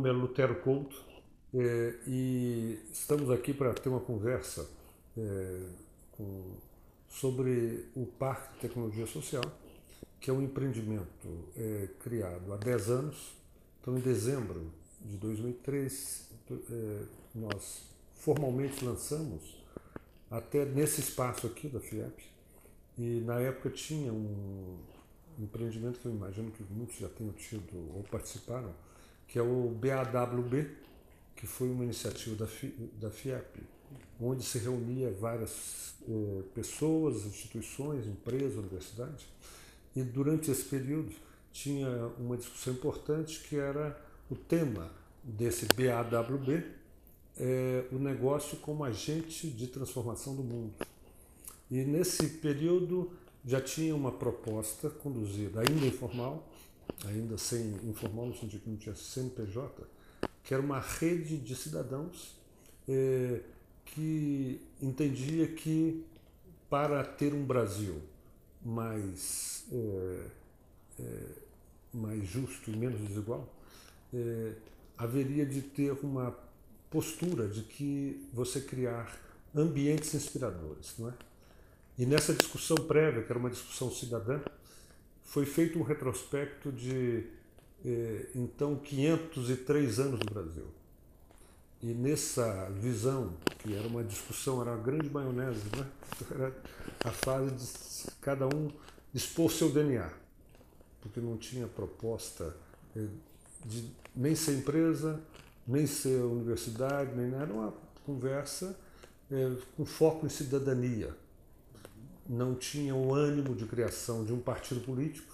nome é Lutero Couto e estamos aqui para ter uma conversa sobre o Parque de Tecnologia Social, que é um empreendimento criado há 10 anos. Então, em dezembro de 2003, nós formalmente lançamos até nesse espaço aqui da FIEP, e na época tinha um empreendimento que eu imagino que muitos já tenham tido ou participaram, que é o BAWB, que foi uma iniciativa da FIEP, onde se reunia várias pessoas, instituições, empresas, universidades, e durante esse período tinha uma discussão importante que era o tema desse BAWB, o negócio como agente de transformação do mundo. E nesse período já tinha uma proposta conduzida, ainda informal, ainda sem informal no sentido que não tinha CNPJ, que era uma rede de cidadãos que entendia que para ter um Brasil mais justo e menos desigual, haveria de ter uma postura de que você criar ambientes inspiradores, não é? E nessa discussão prévia, que era uma discussão cidadã, foi feito um retrospecto de, então, 503 anos do Brasil. E nessa visão, que era uma discussão, era uma grande maionese, né? Era a fase de cada um expor seu DNA, porque não tinha proposta de nem ser empresa, nem ser universidade, nem nada. Era uma conversa com foco em cidadania. Não tinha o ânimo de criação de um partido político,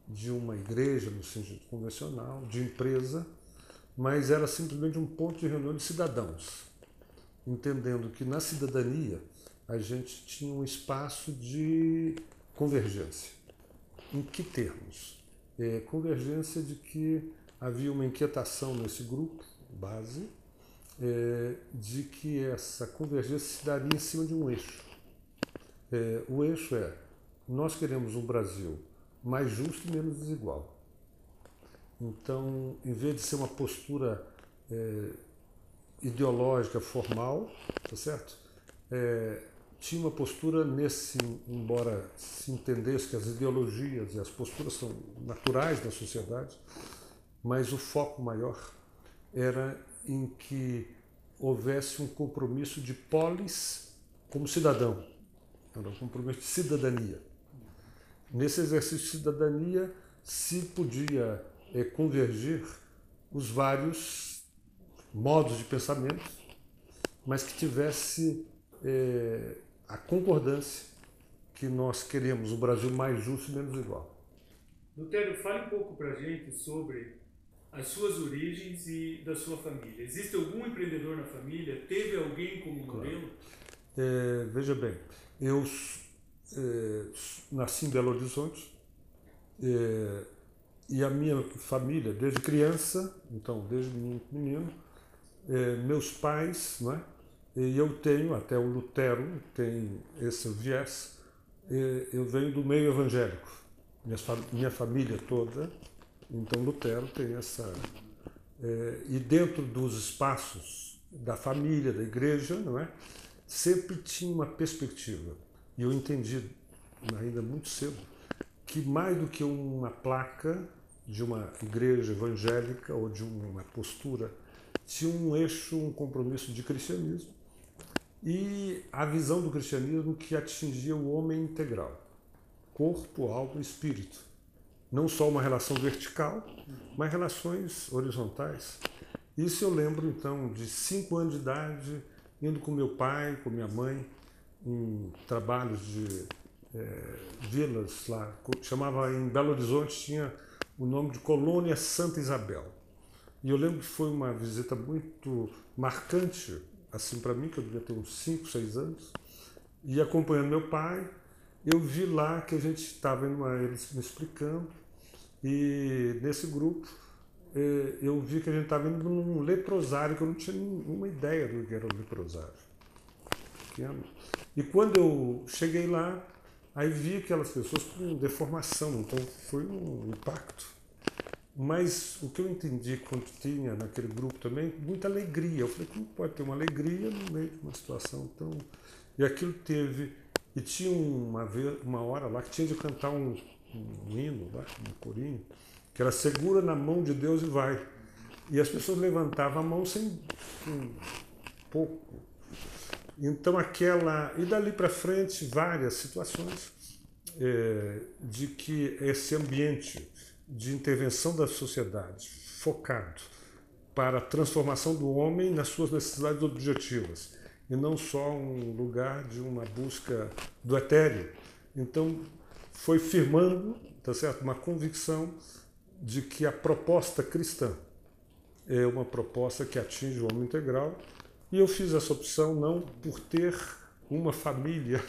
de uma igreja no sentido convencional, de empresa, mas era simplesmente um ponto de reunião de cidadãos, entendendo que na cidadania a gente tinha um espaço de convergência. Em que termos? Convergência de que havia uma inquietação nesse grupo, base, de que essa convergência se daria em cima de um eixo. O eixo nós queremos um Brasil mais justo e menos desigual. Então, em vez de ser uma postura ideológica formal, tá certo? Tinha uma postura nesse, embora se entendesse que as ideologias e as posturas são naturais da sociedade, mas o foco maior era em que houvesse um compromisso de polis como cidadão. Era um compromisso de cidadania. Nesse exercício de cidadania se podia convergir os vários modos de pensamento, mas que tivesse a concordância que nós queremos um Brasil mais justo e menos igual. Lutero, fale um pouco para a gente sobre as suas origens e da sua família. Existe algum empreendedor na família? Teve alguém como modelo? Veja bem, eu nasci em Belo Horizonte e a minha família, desde criança, então desde menino, meus pais, não é? E eu tenho, até o Lutero tem esse viés, eu venho do meio evangélico, minha família toda, então Lutero tem essa... e dentro dos espaços da família, da igreja, não é? Sempre tinha uma perspectiva. E eu entendi, ainda muito cedo, que mais do que uma placa de uma igreja evangélica ou de uma postura, tinha um eixo, um compromisso de cristianismo e a visão do cristianismo que atingia o homem integral, corpo, alma e espírito. Não só uma relação vertical, mas relações horizontais. Isso eu lembro, então, de 5 anos de idade, indo com meu pai, com minha mãe, em trabalhos de vilas lá, chamava em Belo Horizonte, tinha o nome de Colônia Santa Isabel. E eu lembro que foi uma visita muito marcante, assim, para mim, que eu devia ter uns 5, 6 anos, e acompanhando meu pai, eu vi lá que a gente estava eles me explicando, e nesse grupo eu vi que a gente estava indo num leprosário, que eu não tinha nenhuma ideia do que era o leprosário. E quando eu cheguei lá, aí vi aquelas pessoas com deformação, então foi um impacto. Mas o que eu entendi quando tinha naquele grupo também, muita alegria. Eu falei, como pode ter uma alegria no meio de uma situação tão... E aquilo teve... E tinha uma hora lá que tinha de cantar um hino, lá, um corinho, que era Segura na mão de Deus e vai. E as pessoas levantavam a mão sem pouco. Então aquela... E dali para frente, várias situações de que esse ambiente de intervenção da sociedade focado para a transformação do homem nas suas necessidades objetivas e não só um lugar de uma busca do etéreo. Então foi firmando, tá certo, uma convicção de que a proposta cristã é uma proposta que atinge o homem integral, e eu fiz essa opção não por ter uma família,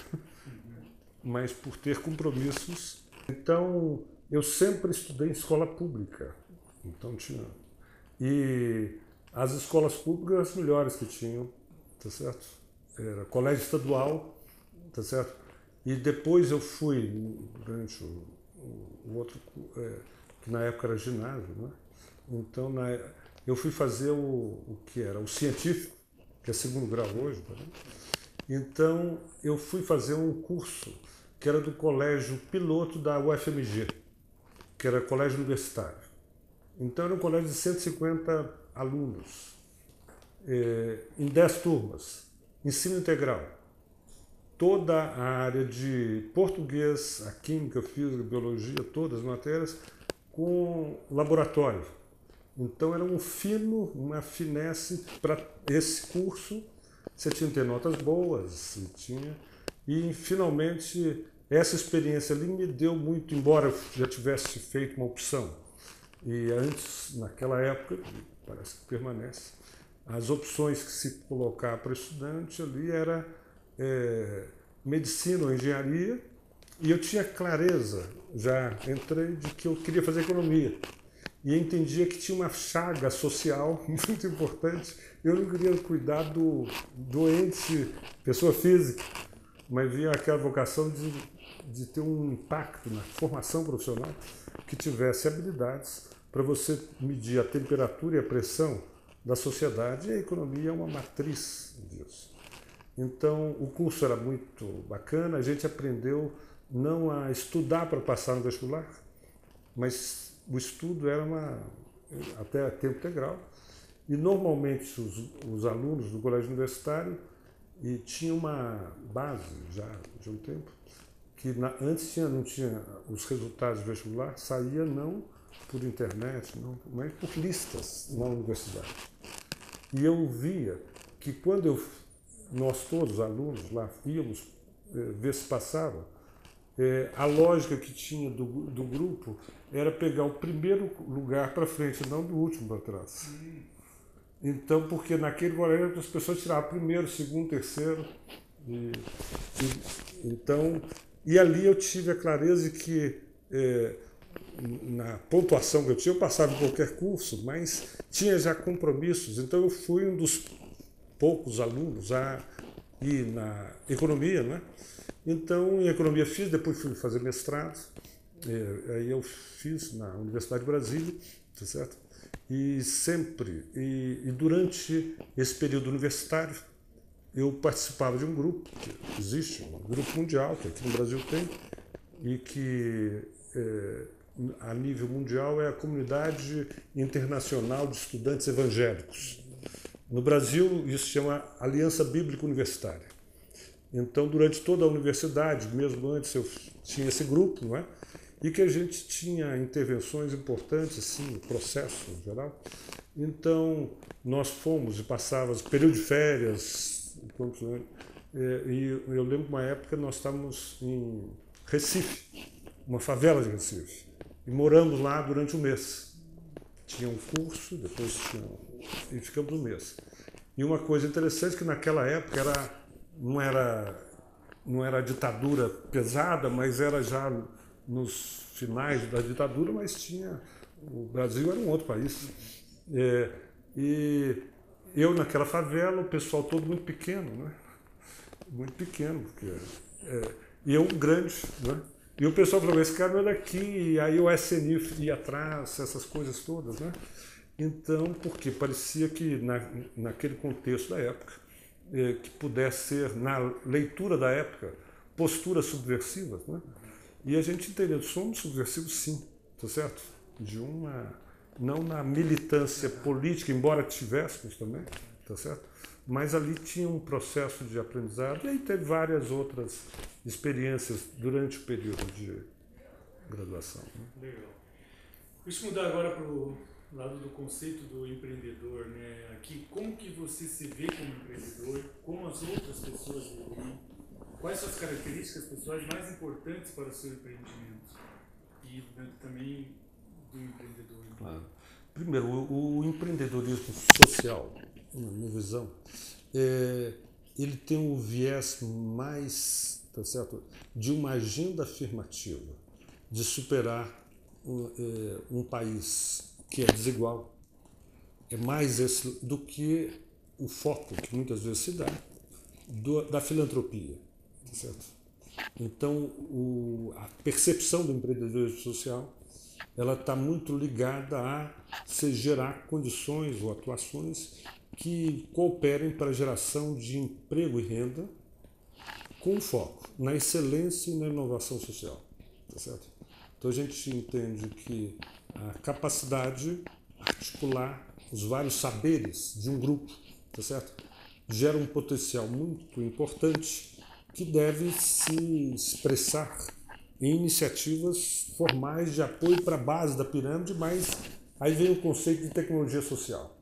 mas por ter compromissos. Então eu sempre estudei em escola pública, então tinha... E as escolas públicas as melhores que tinham, tá certo? Era colégio estadual, tá certo? E depois eu fui, durante o outro, que na época era ginásio, né? Então eu fui fazer o que era o científico, que é segundo grau hoje, tá vendo? Então eu fui fazer um curso que era do colégio piloto da UFMG, que era colégio universitário. Então era um colégio de 150 alunos, em 10 turmas, ensino integral. Toda a área de português, a química, a física, a biologia, todas as matérias, com laboratório. Então era uma finesse para esse curso. Você tinha que ter notas boas, e finalmente essa experiência ali me deu muito, embora eu já tivesse feito uma opção. E antes, naquela época, parece que permanece, as opções que se colocar para estudante ali era medicina ou engenharia, e eu tinha clareza, já entrei, de que eu queria fazer economia. E entendia que tinha uma chaga social muito importante. Eu não queria cuidar do doente, pessoa física, mas via aquela vocação de ter um impacto na formação profissional que tivesse habilidades para você medir a temperatura e a pressão da sociedade, e a economia é uma matriz disso. Então, o curso era muito bacana, a gente aprendeu não a estudar para passar no vestibular, mas o estudo era até tempo integral. E normalmente os alunos do colégio universitário tinham uma base já de um tempo, que antes não tinha os resultados do vestibular, saía não por internet, não, mas por listas na universidade. E eu via que quando nós todos, alunos lá, íamos ver se passavam, a lógica que tinha do grupo era pegar o primeiro lugar para frente, não do último para trás. Então, porque naquele colégio as pessoas tiravam primeiro, segundo, terceiro. E ali eu tive a clareza de que na pontuação que eu tinha, eu passava em qualquer curso, mas tinha já compromissos. Então eu fui um dos poucos alunos a ir na economia, né? Então, em economia fiz, depois fui fazer mestrado, aí eu fiz na Universidade de Brasília, tá certo? E sempre, e durante esse período universitário, eu participava de um grupo, que existe, um grupo mundial, que aqui no Brasil tem, e que a nível mundial é a Comunidade Internacional de Estudantes Evangélicos. No Brasil, isso se chama Aliança Bíblica Universitária. Então, durante toda a universidade, mesmo antes, eu tinha esse grupo, não é? E que a gente tinha intervenções importantes, assim, processo em geral. Então, nós fomos e passávamos período de férias. E eu lembro que uma época nós estávamos em Recife, uma favela de Recife, e moramos lá durante um mês. Tinha um curso, depois e ficamos um mês. E uma coisa interessante é que naquela época não era ditadura pesada, mas era já nos finais da ditadura, mas o Brasil era um outro país. E eu naquela favela, o pessoal todo muito pequeno, né? Muito pequeno, e eu grande, né? E o pessoal falou, esse cara não é daqui, e aí o SNI ia atrás, essas coisas todas, né? Então, porque parecia que naquele contexto da época, que pudesse ser, na leitura da época, posturas subversivas, né? E a gente entendeu, somos subversivos sim, tá certo? Não na militância política, embora tivéssemos também, tá certo? Mas ali tinha um processo de aprendizado e aí teve várias outras experiências durante o período de graduação. Né? Legal. Deixa eu mudar agora para o lado do conceito do empreendedor, né? Aqui, como que você se vê como empreendedor? Como as outras pessoas veem? Quais são as características pessoais mais importantes para o seu empreendimento? E também do empreendedor. Claro. Primeiro, o empreendedorismo social, na minha visão, ele tem um viés mais, tá certo, de uma agenda afirmativa, de superar um país que é desigual. É mais esse do que o foco que muitas vezes se dá da filantropia. Tá certo? Então, a percepção do empreendedorismo social ela está muito ligada a se gerar condições ou atuações que cooperem para a geração de emprego e renda com foco na excelência e na inovação social. Tá certo? Então a gente entende que a capacidade de articular os vários saberes de um grupo, tá certo? Gera um potencial muito importante que deve se expressar em iniciativas formais de apoio para a base da pirâmide, mas aí vem o conceito de tecnologia social.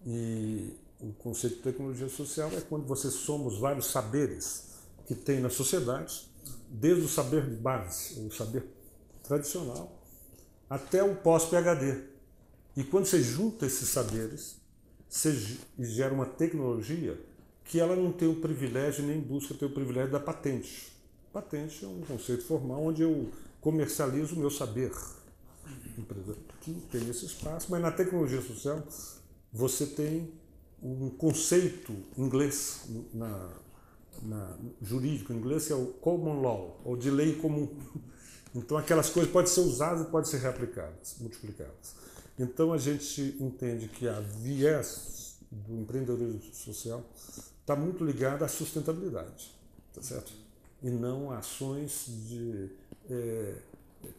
E o conceito de tecnologia social é quando você soma os vários saberes que tem na sociedade, desde o saber de base, o saber tradicional, até o pós-PhD. E quando você junta esses saberes, você gera uma tecnologia que ela não tem o privilégio, nem busca ter o privilégio da patente. Patente é um conceito formal onde eu comercializo o meu saber. Que tem esse espaço, mas na tecnologia social você tem um conceito inglês, jurídico inglês, que é o common law, ou de lei comum. Então aquelas coisas podem ser usadas e podem ser reaplicadas, multiplicadas. Então a gente entende que a viés do empreendedorismo social está muito ligada à sustentabilidade, tá certo? E não a ações de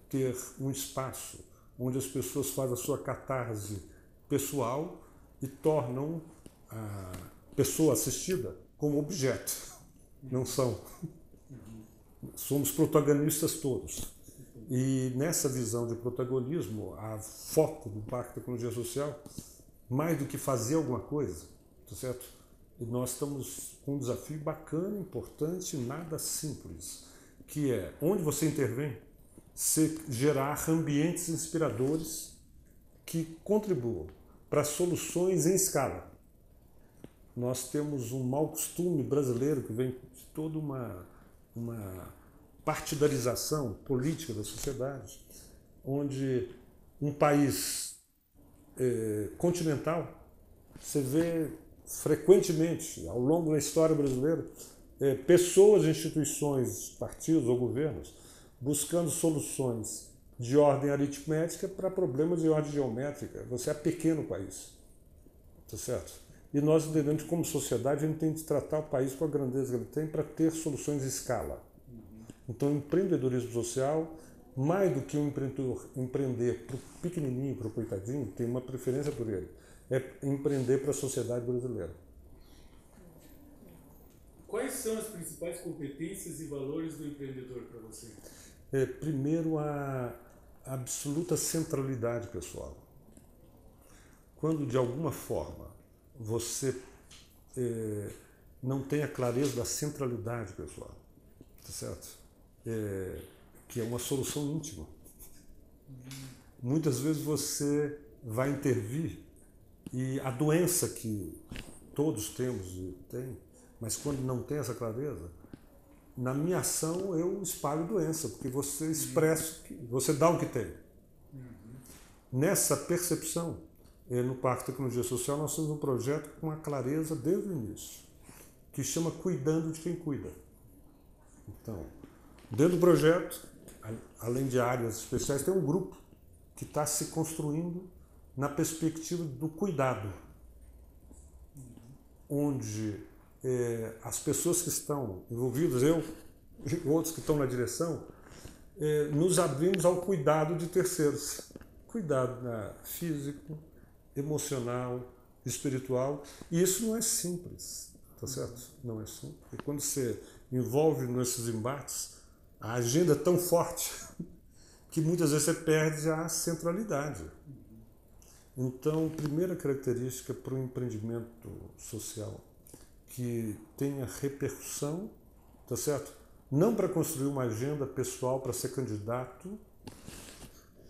ter um espaço onde as pessoas fazem a sua catarse pessoal e tornam a pessoa assistida como objeto. Não são. Somos protagonistas todos. E nessa visão de protagonismo, a foco do Pacto de Tecnologia Social, mais do que fazer alguma coisa, tá certo? E nós estamos com um desafio bacana, importante, nada simples, que é, onde você intervém, você gerar ambientes inspiradores que contribuam para soluções em escala. Nós temos um mau costume brasileiro que vem de toda uma partidarização política da sociedade, onde um país continental, você vê frequentemente, ao longo da história brasileira, pessoas, instituições, partidos ou governos buscando soluções de ordem aritmética para problemas de ordem geométrica. Você é pequeno país, tá certo? E nós entendemos que, como sociedade, a gente tem que tratar o país com a grandeza que ele tem para ter soluções em escala. Então, o empreendedorismo social, mais do que um empreender para o pequenininho, para o coitadinho, tem uma preferência por ele, é empreender para a sociedade brasileira. Quais são as principais competências e valores do empreendedor para você? Primeiro, a absoluta centralidade pessoal. Quando, de alguma forma, você não tem a clareza da centralidade pessoal, tá certo? Que é uma solução íntima. Muitas vezes você vai intervir e a doença que todos temos e tem, mas quando não tem essa clareza, na minha ação eu espalho doença, porque você expressa, você dá o que tem. Nessa percepção, no Pacto de Tecnologia Social, nós temos um projeto com uma clareza desde o início, que chama Cuidando de Quem Cuida. Então, dentro do projeto, além de áreas especiais, tem um grupo que está se construindo na perspectiva do cuidado, onde as pessoas que estão envolvidas, eu e outros que estão na direção, nos abrimos ao cuidado de terceiros. Cuidado físico, emocional, espiritual. E isso não é simples, tá certo? Não é simples. E quando você envolve nesses embates, a agenda é tão forte que muitas vezes você perde a centralidade. Então, primeira característica para o empreendimento social, que tenha repercussão, tá certo? Não para construir uma agenda pessoal para ser candidato,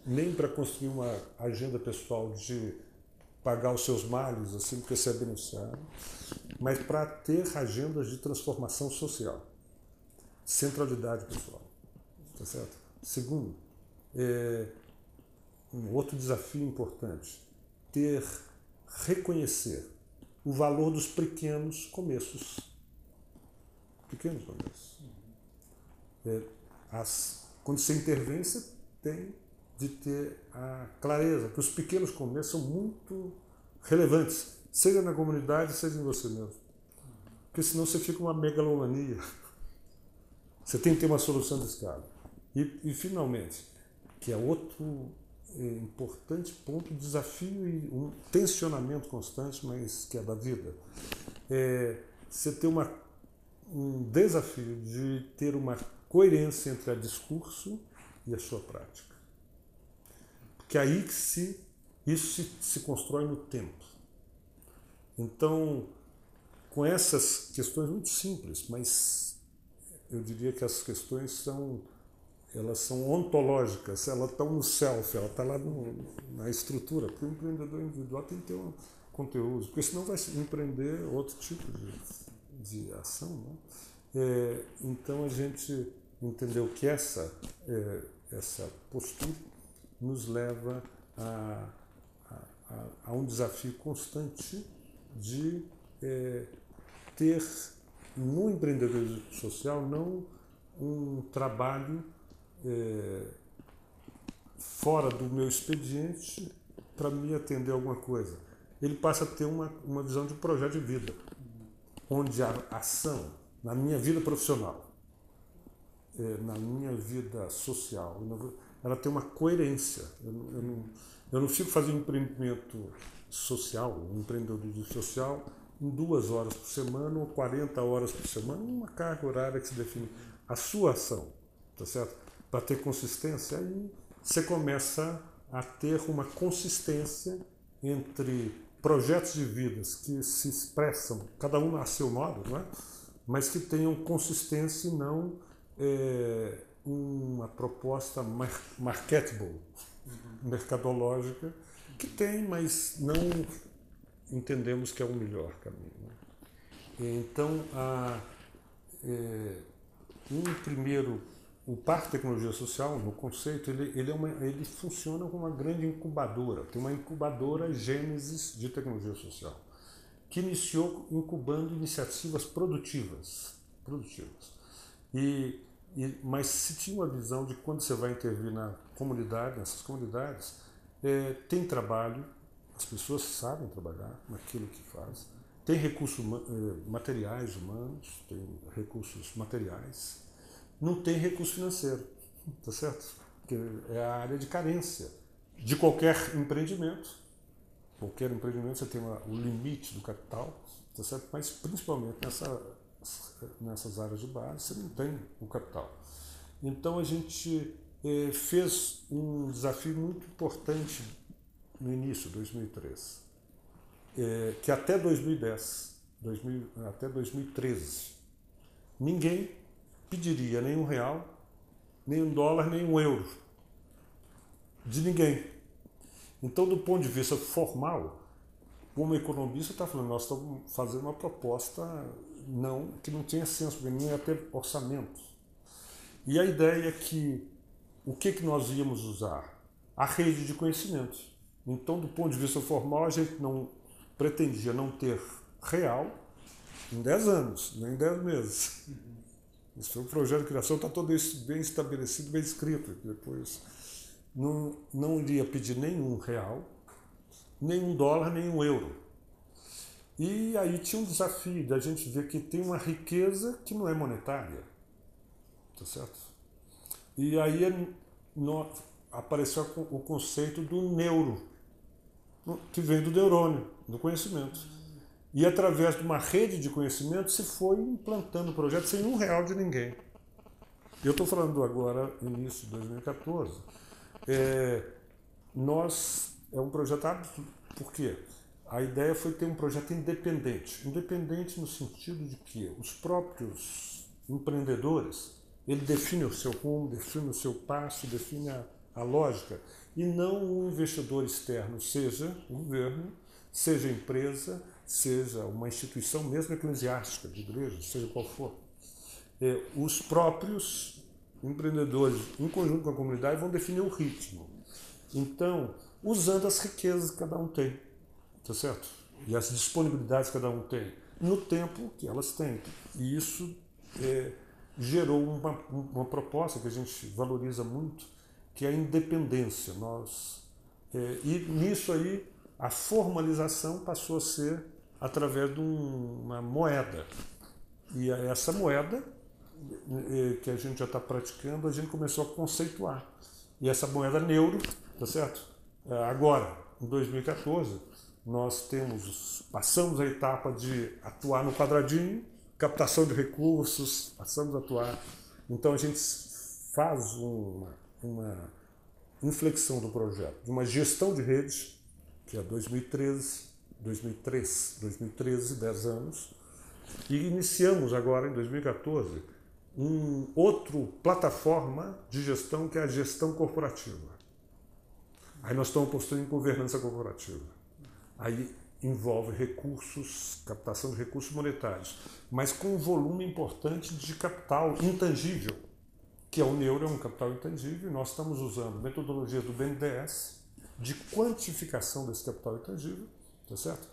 nem para construir uma agenda pessoal de pagar os seus males, assim, porque você é beneficiário, mas para ter agendas de transformação social. Centralidade pessoal, tá certo? Segundo, um outro desafio importante, reconhecer o valor dos pequenos começos. Pequenos começos. Quando você intervém, você tem de ter a clareza que os pequenos começos são muito relevantes, seja na comunidade, seja em você mesmo. Porque senão você fica uma megalomania. Você tem que ter uma solução de escala. E finalmente, que é outro importante ponto, desafio e um tensionamento constante, mas que é da vida, você ter um desafio de ter uma coerência entre o discurso e a sua prática. Porque é aí que isso se constrói no tempo. Então, com essas questões muito simples, mas eu diria que as questões elas são ontológicas, elas estão no self, ela está lá na estrutura, porque o empreendedor individual tem que ter um conteúdo, porque senão vai empreender outro tipo de ação, né? Então a gente entendeu que essa postura nos leva a um desafio constante de ter no empreendedorismo social não um trabalho fora do meu expediente para me atender a alguma coisa. Ele passa a ter uma visão de projeto de vida, onde a ação na minha vida profissional, na minha vida social, ela tem uma coerência. Eu não fico fazendo empreendimento social, um empreendedorismo social, em 2 horas por semana ou 40 horas por semana, uma carga horária que se define. A sua ação, tá certo? Para ter consistência, aí você começa a ter uma consistência entre projetos de vidas que se expressam, cada um a seu modo, não é? Mas que tenham consistência e não uma proposta marketable, mercadológica, que tem, mas não entendemos que é o melhor caminho, né? Então, o Parque de Tecnologia Social, no conceito, ele funciona como uma grande incubadora. Tem uma incubadora Gênesis de Tecnologia Social, que iniciou incubando iniciativas produtivas. Mas se tinha uma visão de quando você vai intervir nessas comunidades, tem trabalho, as pessoas sabem trabalhar naquilo que faz, tem recursos materiais humanos, tem recursos materiais, não tem recurso financeiro, tá certo? Porque é a área de carência de qualquer empreendimento. Qualquer empreendimento você tem o limite do capital, tá certo? Mas principalmente nessas áreas de base você não tem o capital. Então a gente fez um desafio muito importante no início, 2003, que até 2010, até 2013, ninguém pediria nem R$1, nem $1, nem €1 de ninguém. Então, do ponto de vista formal, como economista está falando, nós estamos fazendo uma proposta que não tinha senso, porque não ia ter orçamento. E a ideia é que o que nós íamos usar? A rede de conhecimento. Então, do ponto de vista formal, a gente não pretendia não ter real em 10 anos, nem em 10 meses. Isso é um projeto de criação, está todo isso bem estabelecido, bem escrito. Depois não iria pedir nenhum real, nem $1, nem €1. E aí tinha um desafio da gente ver que tem uma riqueza que não é monetária, tá certo? E aí apareceu o conceito do neuro, que vem do neurônio, do conhecimento. E através de uma rede de conhecimento se foi implantando o projeto sem R$1 de ninguém. Eu estou falando agora, início de 2014. É um projeto por quê? A ideia foi ter um projeto independente. Independente no sentido de que os próprios empreendedores, ele define o seu rumo, define o seu passo, define a lógica, e não um investidor externo, seja o governo, seja a empresa, seja uma instituição mesmo eclesiástica, de igreja, seja qual for. Os próprios empreendedores, em conjunto com a comunidade, vão definir o ritmo. Então, usando as riquezas que cada um tem, tá certo? E as disponibilidades que cada um tem, no tempo que elas têm. E isso gerou uma proposta que a gente valoriza muito, que é a independência. E nisso aí, a formalização passou a ser através de uma moeda. E essa moeda, que a gente já está praticando, a gente começou a conceituar. E essa moeda neuro, tá certo? Agora, em 2014, nós passamos a etapa de atuar no quadradinho, captação de recursos, passamos a atuar. Então a gente faz uma inflexão do projeto, de uma gestão de redes, que é 2013, 10 anos, e iniciamos agora, em 2014, outra plataforma de gestão, que é a gestão corporativa. Aí nós estamos apostando em governança corporativa. Aí envolve recursos, captação de recursos monetários, mas com um volume importante de capital intangível, que o neuro é um capital intangível, e nós estamos usando metodologia do BNDES de quantificação desse capital intangível, tá certo?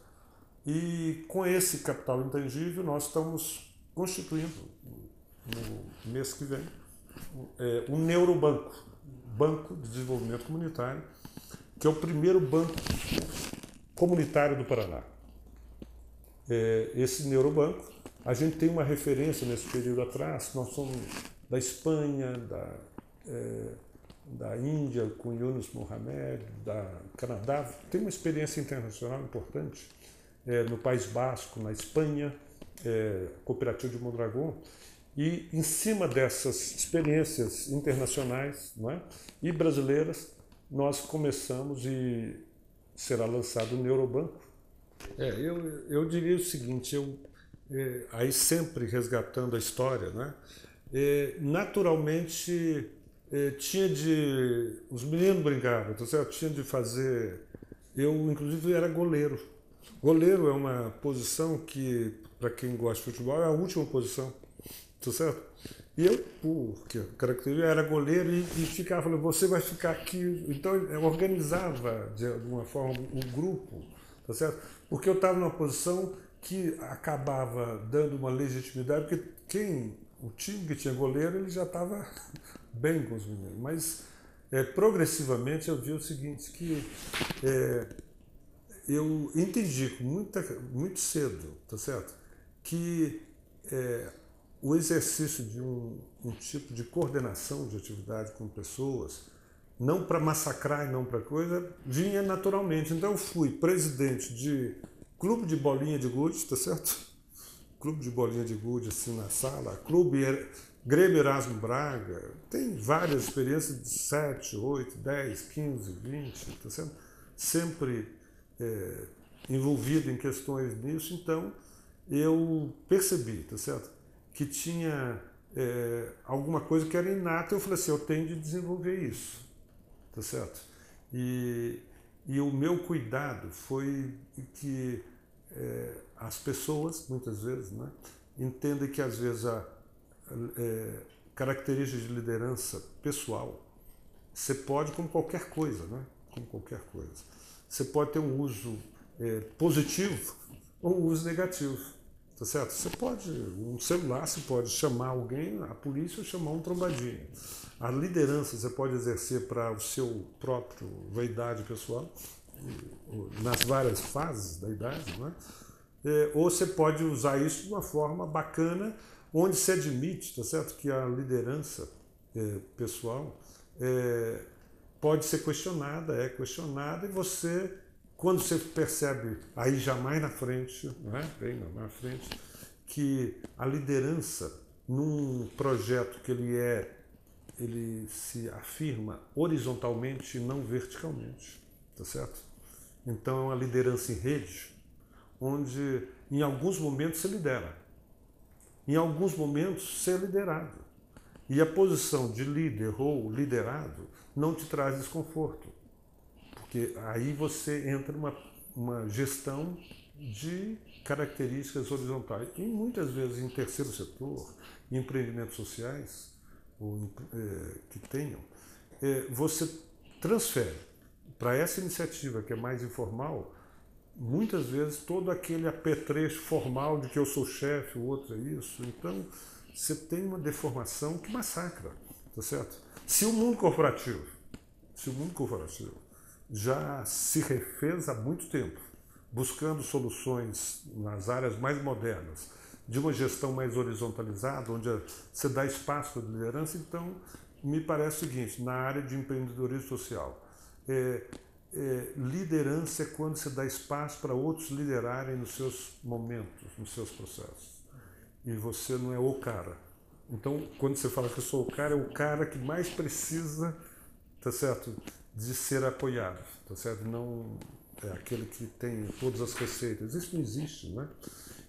E com esse capital intangível nós estamos constituindo, no mês que vem, um neurobanco, Banco de Desenvolvimento Comunitário, que é o primeiro banco comunitário do Paraná. Esse neurobanco, a gente tem uma referência nesse período atrás, nós somos da Espanha, da Índia, com Yunus Mohamed, da Canadá, tem uma experiência internacional importante, no País Basco, na Espanha, Cooperativa de Mondragón, e em cima dessas experiências internacionais, não é, e brasileiras, nós começamos e será lançado o Neurobanco. Eu diria o seguinte, aí sempre resgatando a história, né? Naturalmente os meninos brincavam, tá certo? Tinha de fazer, eu inclusive era goleiro. Goleiro é uma posição que, para quem gosta de futebol, é a última posição, tá certo? E eu, porque característica, era goleiro e ficava falando, você vai ficar aqui. Então eu organizava de alguma forma um grupo, tá certo? Porque eu estava numa posição que acabava dando uma legitimidade, porque o time que tinha goleiro, ele já estava bem com os meninos. Mas progressivamente eu vi o seguinte, que eu entendi muito cedo, tá certo? Que o exercício de um tipo de coordenação de atividade com pessoas, não para massacrar e não para coisa, vinha naturalmente. Então eu fui presidente de clube de bolinha de gude, tá certo? Clube de bolinha de gude assim na sala, Grêmio Erasmo Braga, tem várias experiências de 7, 8, 10, 15, 20, tá certo? Sempre envolvido em questões nisso, então eu percebi, tá certo? Que tinha alguma coisa que era inata, eu falei assim, eu tenho de desenvolver isso, tá certo? E o meu cuidado foi que as pessoas, muitas vezes, né, entendem que às vezes a características de liderança pessoal, você pode, como qualquer coisa, né? Como qualquer coisa, você pode ter um uso positivo ou um uso negativo, tá certo? Você pode, um celular, você pode chamar alguém, a polícia, ou chamar um trombadinho. A liderança você pode exercer para o seu próprio vaidade pessoal, nas várias fases da idade, não é? Ou você pode usar isso de uma forma bacana, onde se admite, tá certo, que a liderança pessoal pode ser questionada, é questionada, e você, quando você percebe, aí já mais na frente, não é? Bem mais na frente, que a liderança, num projeto que ele se afirma horizontalmente e não verticalmente, tá certo? Então é uma liderança em rede, onde em alguns momentos você lidera, em alguns momentos você é liderado. E a posição de líder ou liderado não te traz desconforto, porque aí você entra numa gestão de características horizontais. E muitas vezes em terceiro setor, em empreendimentos sociais, que tenham, você transfere para essa iniciativa que é mais informal, muitas vezes todo aquele apetrecho formal de que eu sou chefe, o outro é isso. Então você tem uma deformação que massacra, tá certo? Se o mundo corporativo já se refez há muito tempo, buscando soluções nas áreas mais modernas, de uma gestão mais horizontalizada, onde você dá espaço para liderança, então me parece o seguinte, na área de empreendedorismo social, liderança é quando você dá espaço para outros liderarem nos seus momentos, nos seus processos. E você não é o cara. Então, quando você fala que eu sou o cara, é o cara que mais precisa, tá certo, de ser apoiado, tá certo? Não é aquele que tem todas as receitas. Isso não existe, né?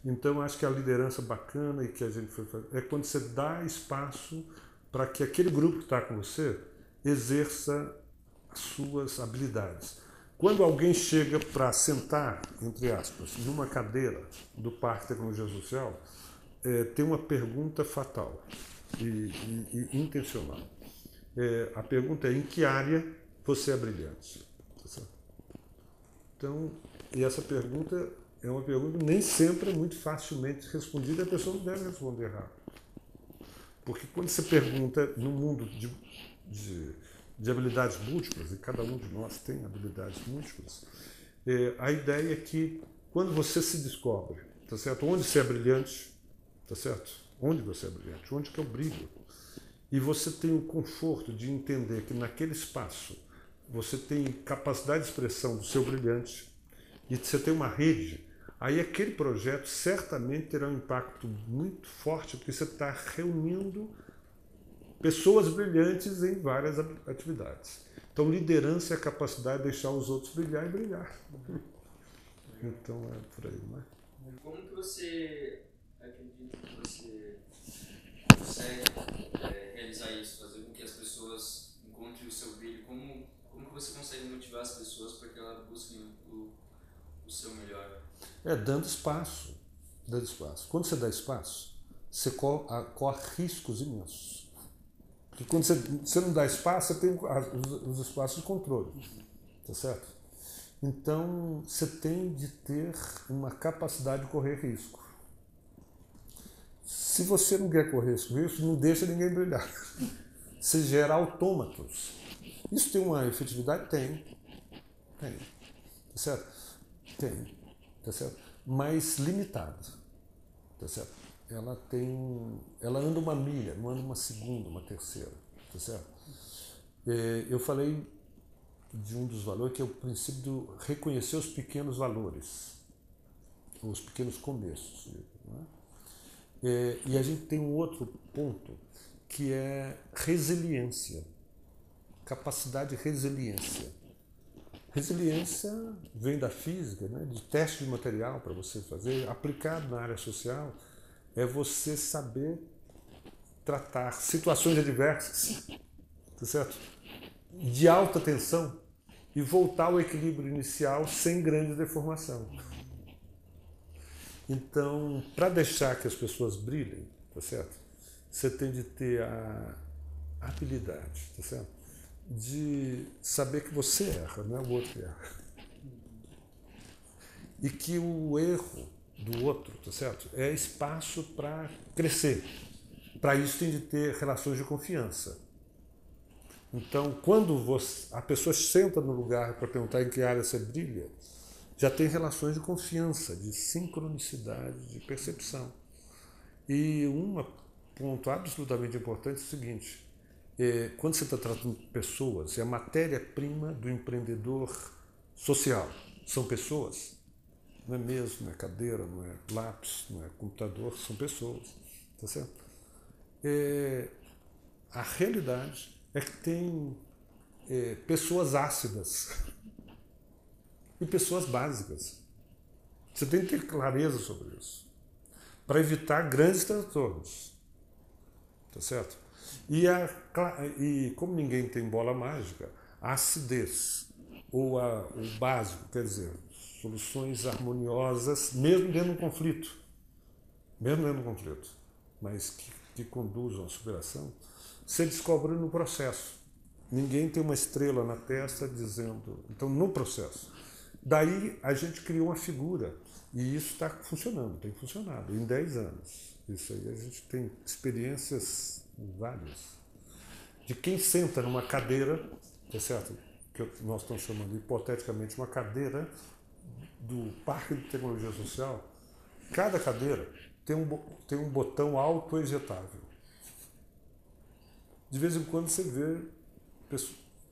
Então, acho que a liderança bacana e que a gente foi fazer é quando você dá espaço para que aquele grupo que está com você exerça as suas habilidades. Quando alguém chega para sentar, entre aspas, numa cadeira do Parque de Tecnologia Social, tem uma pergunta fatal e intencional. A pergunta é: em que área você é brilhante? Então, e essa pergunta é uma pergunta nem sempre é muito facilmente respondida, e a pessoa não deve responder errado. Porque quando você pergunta no mundo de habilidades múltiplas, e cada um de nós tem habilidades múltiplas, a ideia é que quando você se descobre, tá certo? Onde você é brilhante, tá certo? Onde você é brilhante, onde que eu brilho. E você tem o conforto de entender que naquele espaço você tem capacidade de expressão do seu brilhante e você tem uma rede, aí aquele projeto certamente terá um impacto muito forte, porque você está reunindo pessoas brilhantes em várias atividades. Então, liderança é a capacidade de deixar os outros brilhar e brilhar. Então, é por aí, não é? Como que você acredita que você consegue realizar isso, fazer com que as pessoas encontrem o seu brilho? Como que você consegue motivar as pessoas para que elas busquem o seu melhor? Dando espaço. Dando espaço. Quando você dá espaço, você corre riscos imensos. Porque quando você não dá espaço, você tem os espaços de controle. Tá certo? Então, você tem de ter uma capacidade de correr risco. Se você não quer correr esse risco, não deixa ninguém brilhar. Você gera autômatos. Isso tem uma efetividade? Tem. Tá certo? Tem. Tá certo? Mas limitada. Tá certo? Ela anda uma milha, não anda uma segunda, uma terceira. Tá certo? Eu falei de um dos valores, que é o princípio de reconhecer os pequenos valores, os pequenos começos. Não é? E a gente tem um outro ponto, que é resiliência, capacidade de resiliência. Resiliência vem da física, né? De teste de material para você fazer, aplicado na área social, é você saber tratar situações adversas, tá certo? De alta tensão, e voltar ao equilíbrio inicial sem grande deformação. Então, para deixar que as pessoas brilhem, tá certo? Você tem de ter a habilidade, tá certo? De saber que você erra, não é o outro que erra. E que o erro do outro, tá certo? É espaço para crescer. Para isso tem de ter relações de confiança. Então, quando a pessoa senta no lugar para perguntar em que área você brilha, já tem relações de confiança, de sincronicidade, de percepção. E um ponto absolutamente importante é o seguinte: quando você está tratando de pessoas, é a matéria-prima do empreendedor social. São pessoas. Não é mesa, não é cadeira, não é lápis, não é computador, são pessoas. Tá certo? A realidade é que tem pessoas ácidas e pessoas básicas. Você tem que ter clareza sobre isso, para evitar grandes transtornos. Tá certo? E como ninguém tem bola mágica, a acidez, ou o básico, quer dizer, soluções harmoniosas, mesmo dentro de um conflito, mas que conduzam à superação, você descobre no processo. Ninguém tem uma estrela na testa dizendo... Então, no processo. Daí, a gente criou uma figura, e isso está funcionando, tem funcionado, em 10 anos. Isso aí, a gente tem experiências várias. De quem senta numa cadeira, tá certo? Que nós estamos chamando hipoteticamente uma cadeira do Parque de Tecnologia Social. Cada cadeira tem um botão autoejetável. De vez em quando você vê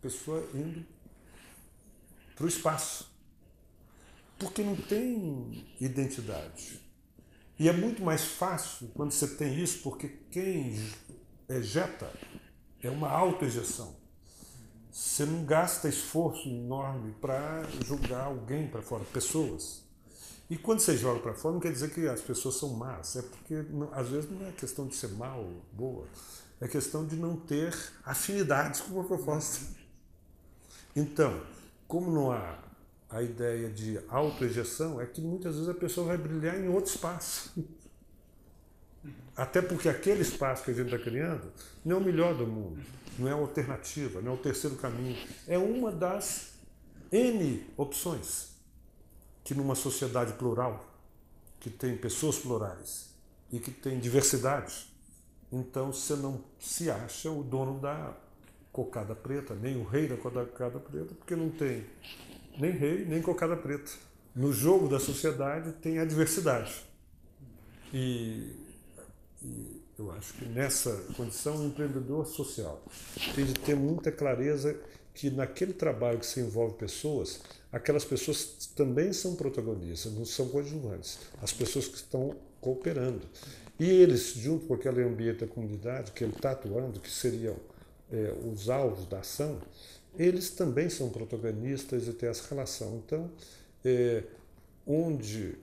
pessoa indo para o espaço, porque não tem identidade. E é muito mais fácil quando você tem isso, porque quem ejeta é uma autoejeção. Você não gasta esforço enorme para jogar alguém para fora, pessoas. E quando você joga para fora, não quer dizer que as pessoas são más, é porque às vezes não é questão de ser mal ou boa, é questão de não ter afinidades com a proposta. Então, como não há a ideia de autoejeção, é que muitas vezes a pessoa vai brilhar em outro espaço. Até porque aquele espaço que a gente está criando não é o melhor do mundo, não é a alternativa, não é o terceiro caminho. É uma das N opções que numa sociedade plural, que tem pessoas plurais e que tem diversidade, então você não se acha o dono da cocada preta, nem o rei da cocada preta, porque não tem nem rei, nem cocada preta. No jogo da sociedade tem a diversidade. E eu acho que nessa condição o empreendedor social tem de ter muita clareza que naquele trabalho que se envolve pessoas, aquelas pessoas também são protagonistas, não são coadjuvantes, as pessoas que estão cooperando. E eles, junto com aquele ambiente da comunidade que ele está atuando, que seriam os alvos da ação, eles também são protagonistas e têm essa relação. Então, onde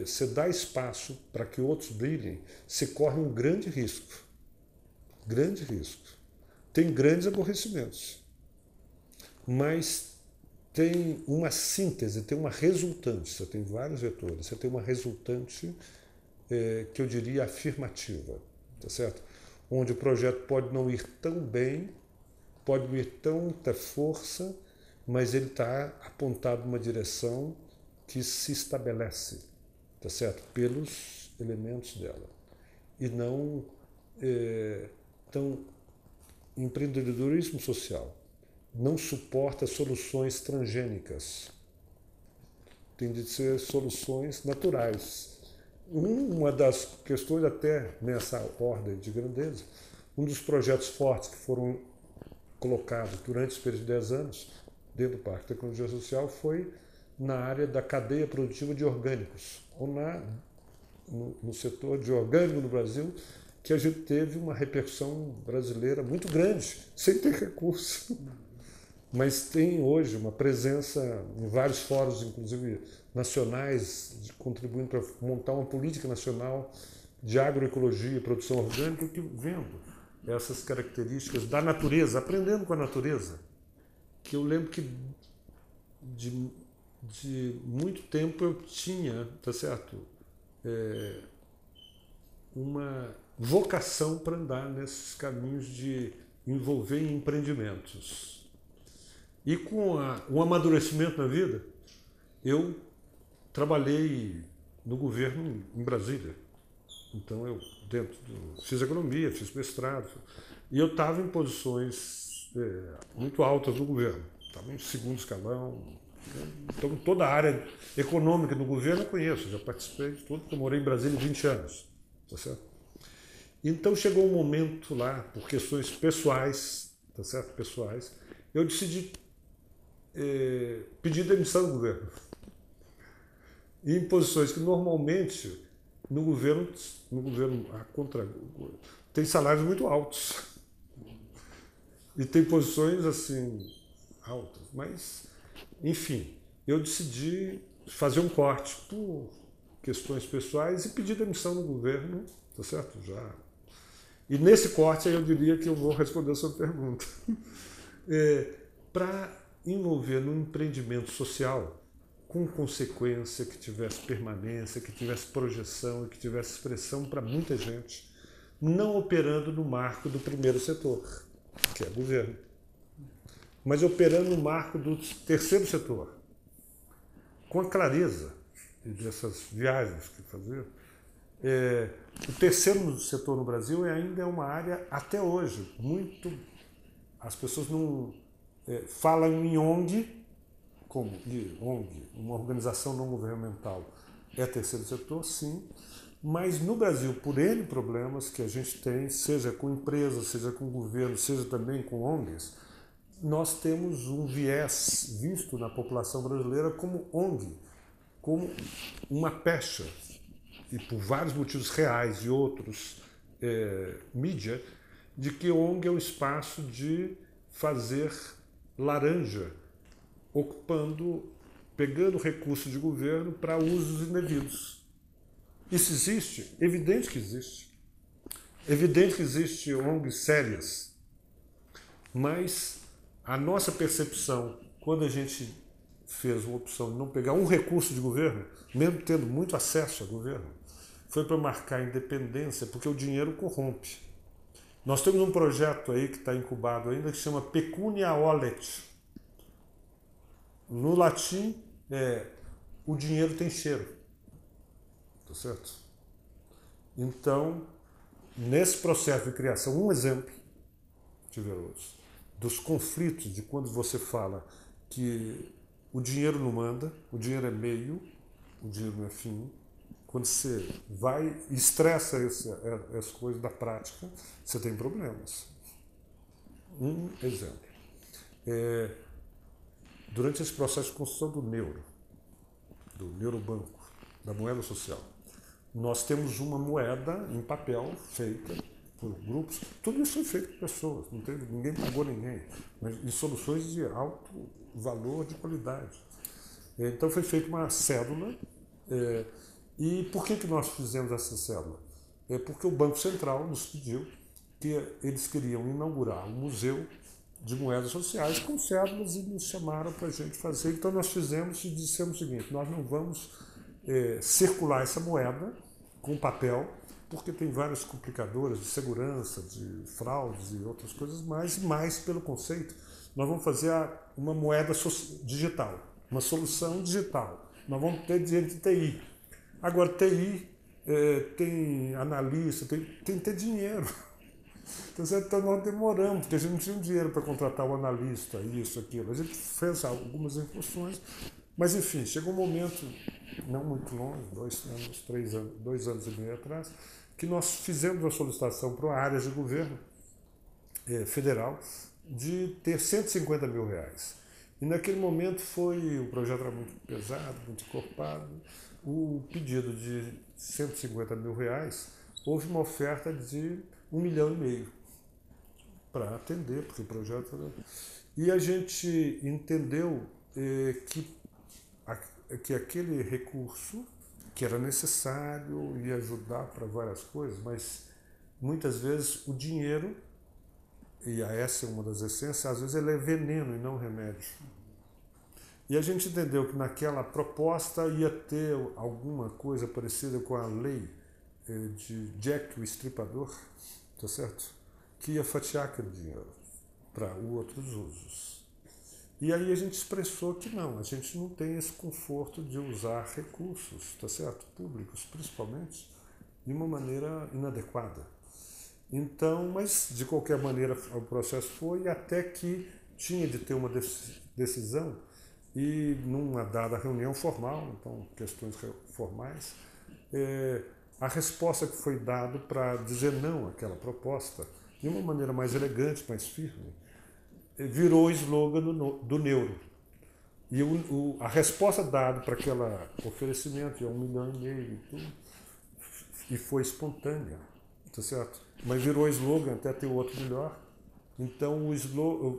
você dá espaço para que outros brilhem, você corre um grande risco. Grande risco. Tem grandes aborrecimentos. Mas tem uma síntese, tem uma resultante. Você tem vários vetores. Você tem uma resultante que eu diria afirmativa. Tá certo? Onde o projeto pode não ir tão bem, pode não ir tanta força, mas ele está apontado numa direção que se estabelece, tá certo? Pelos elementos dela. E não... Então, empreendedorismo social não suporta soluções transgênicas. Tem de ser soluções naturais. Uma das questões, até nessa ordem de grandeza, um dos projetos fortes que foram colocados durante esse período de 10 anos dentro do Parque de Tecnologia Social foi na área da cadeia produtiva de orgânicos, ou no setor de orgânico no Brasil, que a gente teve uma repercussão brasileira muito grande, sem ter recurso. Mas tem hoje uma presença em vários fóruns, inclusive nacionais, contribuindo para montar uma política nacional de agroecologia e produção orgânica, que vendo essas características da natureza, aprendendo com a natureza. Que eu lembro que de muito tempo eu tinha, tá certo, uma vocação para andar nesses caminhos de envolver em empreendimentos. E com o amadurecimento na vida, eu trabalhei no governo em Brasília. Então eu fiz agronomia, fiz mestrado, e eu estava em posições muito altas no governo. Estava em segundo escalão. Então toda a área econômica do governo eu conheço, já participei de tudo, porque eu morei em Brasília 20 anos. Tá certo? Então chegou um momento lá, por questões pessoais, tá certo? Pessoais, eu decidi pedir demissão do governo. E em posições que normalmente no governo tem salários muito altos. E tem posições assim altas. Mas, enfim, eu decidi fazer um corte por questões pessoais e pedir demissão do governo, tá certo? Já. E nesse corte aí eu diria que eu vou responder a sua pergunta. Para envolver no empreendimento social com consequência, que tivesse permanência, que tivesse projeção e que tivesse expressão para muita gente, não operando no marco do primeiro setor, que é o governo, mas operando no marco do terceiro setor, com a clareza dessas viagens que fazer. O terceiro setor no Brasil ainda é uma área, até hoje, muito... As pessoas não falam em ONG, como ONG, uma organização não governamental, é terceiro setor, sim, mas no Brasil, por N problemas que a gente tem, seja com empresas, seja com governo, seja também com ONGs, nós temos um viés visto na população brasileira como ONG, como uma pecha, e por vários motivos reais e outros, mídia, de que ONG é um espaço de fazer laranja, pegando recursos de governo para usos indevidos. Isso existe? Evidente que existe. Evidente que existe ONGs sérias. Mas a nossa percepção, quando a gente fez uma opção de não pegar um recurso de governo, mesmo tendo muito acesso ao governo, foi para marcar a independência, porque o dinheiro corrompe. Nós temos um projeto aí que está incubado ainda, que chama Pecunia Olet. No latim, o dinheiro tem cheiro. Tá certo? Então, nesse processo de criação, um exemplo, tiver outros, dos conflitos de quando você fala que o dinheiro não manda, o dinheiro é meio, o dinheiro não é fim. Quando você vai e estressa as coisas da prática, você tem problemas. Um exemplo. Durante esse processo de construção do neurobanco, da moeda social, nós temos uma moeda em papel feita por grupos. Tudo isso foi feito por pessoas, ninguém pagou ninguém, mas em soluções de alto valor, de qualidade. Então foi feita uma cédula. E por que nós fizemos essa cédula? Porque o Banco Central nos pediu que eles queriam inaugurar um museu de moedas sociais com cédulas e nos chamaram para a gente fazer. Então nós fizemos e dissemos o seguinte: nós não vamos circular essa moeda com papel, porque tem várias complicadoras de segurança, de fraudes e outras coisas mais pelo conceito. Nós vamos fazer uma moeda digital, uma solução digital. Nós vamos ter dinheiro de TI. Agora, TI tem analista, tem que ter dinheiro. Então nós demoramos, porque a gente não tinha um dinheiro para contratar o analista, isso, aquilo. A gente fez algumas incursões, mas enfim, chegou um momento, não muito longe, 2 anos e meio atrás, que nós fizemos uma solicitação para uma área de governo federal de ter R$150 mil. E naquele momento o projeto era muito pesado, muito encorpado. O pedido de R$150 mil, houve uma oferta de R$1,5 milhão para atender, porque o projeto era... E a gente entendeu que aquele recurso, que era necessário e ajudar para várias coisas, mas muitas vezes o dinheiro, e essa é uma das essências, às vezes ele é veneno e não remédio. E a gente entendeu que naquela proposta ia ter alguma coisa parecida com a lei de Jack o Estripador, tá certo? Que ia fatiar aquele dinheiro para outros usos. E aí a gente expressou que não, a gente não tem esse conforto de usar recursos, tá certo? Públicos, principalmente, de uma maneira inadequada. Então, mas de qualquer maneira o processo foi até que tinha de ter uma decisão e numa dada reunião formal, então questões formais, a resposta que foi dada para dizer não àquela proposta, de uma maneira mais elegante, mais firme, virou o slogan do Neuro. E a resposta dada para aquele oferecimento, 1,5 milhão e tudo, e foi espontânea, tá certo? Mas virou slogan, até ter outro melhor. Então